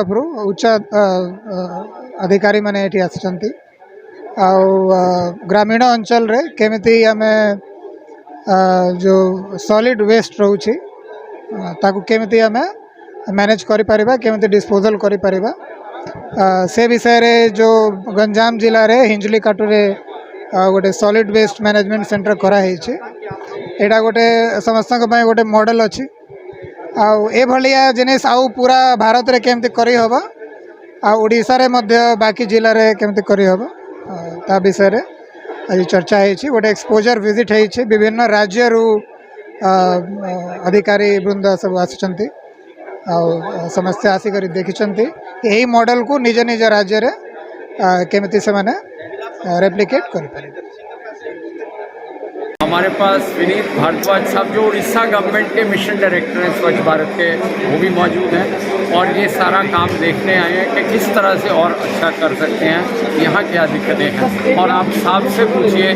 तरफ उच्च अधिकारी माने एठी आछंती ग्रामीण अंचल रे केमिति आमे जो सॉलिड वेस्ट रोचे ताकू केमिति आमे मैनेज करि परिबा केमिति डिस्पोजल करि परिबा से विषय रे जो गंजाम जिला रे हिंजली काटू रे गोटे सॉलिड वेस्ट मैनेजमेंट सेंटर करा हेछि एटा गोटे समस्त गोटे मॉडल अच्छी ए भलिया जिनिस आउ पूरा भारत रे केमती करी हबा ओडिशा रे मध्य बाकी जिला रे केमती करी हबा ता विषय रे आज चर्चा हेछि गोटे एक्सपोजर विजिट हेछि विभिन्न राज्य रु अधिकारी वृंद सब आछंती समस्या आसिक देखिछंती यही मॉडल को निज निज राज्य रे केमती से माने रेप्लिकेट कर पारे। हमारे पास विनीत भारद्वाज साहब जो उड़ीसा गवर्नमेंट के मिशन डायरेक्टर हैं स्वच्छ भारत के, वो भी मौजूद हैं और ये सारा काम देखने आए हैं कि किस तरह से और अच्छा कर सकते हैं, यहाँ क्या दिक्कतें हैं। और आप साहब से पूछिए,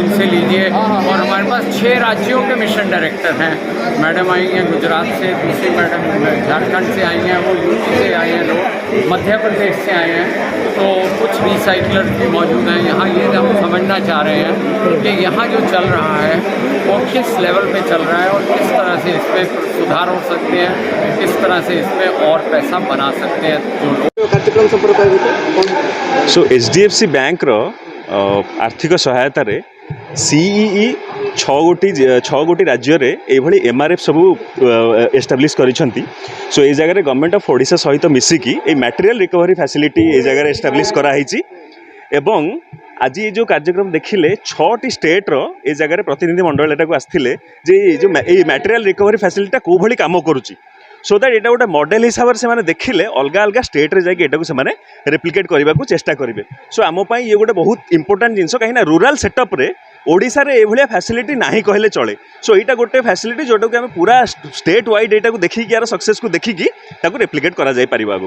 उनसे लीजिए। और हमारे पास 6 राज्यों के मिशन डायरेक्टर हैं। मैडम आई हैं गुजरात से, दूसरी मैडम झारखंड से आई हैं, वो यूपी से आए हैं, लोग मध्य प्रदेश से आए हैं। तो कुछ रिसाइकलर भी मौजूद हैं यहाँ। ये हम समझना चाह रहे हैं कि यहाँ जो चल रहा है वो किस लेवल पे चल रहा है और किस तरह से इस पर सुधार हो सकते हैं, किस तरह से इसमें और पैसा बना सकते हैं जो लोग। कार्यक्रम संपर्क सो एचडीएफसी बैंक रो आर्थिक सहायता रे सीईई 6 गोटी राज्य रे एभली एमआरएफ सबू एस्टाब्लिश करिसंती। सो ए जगह गवर्नमेंट ऑफ ओडिशा सहित मिसिकी ए मटेरियल रिकवरी फैसिलिटी ए जगह एस्टाब्लिश करा हिची एवं आज ये जो कार्यक्रम देखिले 6टी स्टेट रो ए जगह प्रतिनिधि मंडल एटा को आस्थिले जे जो ए मटेरियल रिकवरी फैसिलिटी को भली काम करूची सो दैट एटा गोटे मॉडल हिसाब से माने देखिले अलग अलग स्टेट रे जाके एटा को से माने रेप्लिकेट करबा को चेष्टा करिवे। सो आमो पई ये गोटे बहुत इंपोर्टेंट जिंस कहीं ना रूरल सेटअप रे ओडिशा रे एभलिया फैसिलिटी नाही कहले चले। सो एटा गोटे फैसिलिटी जोटा को हम पूरा स्टेट वाइड एटा को देखि कि यार सक्सेस को देखि कि ताको रेप्लिकेट करा जाय परिबा।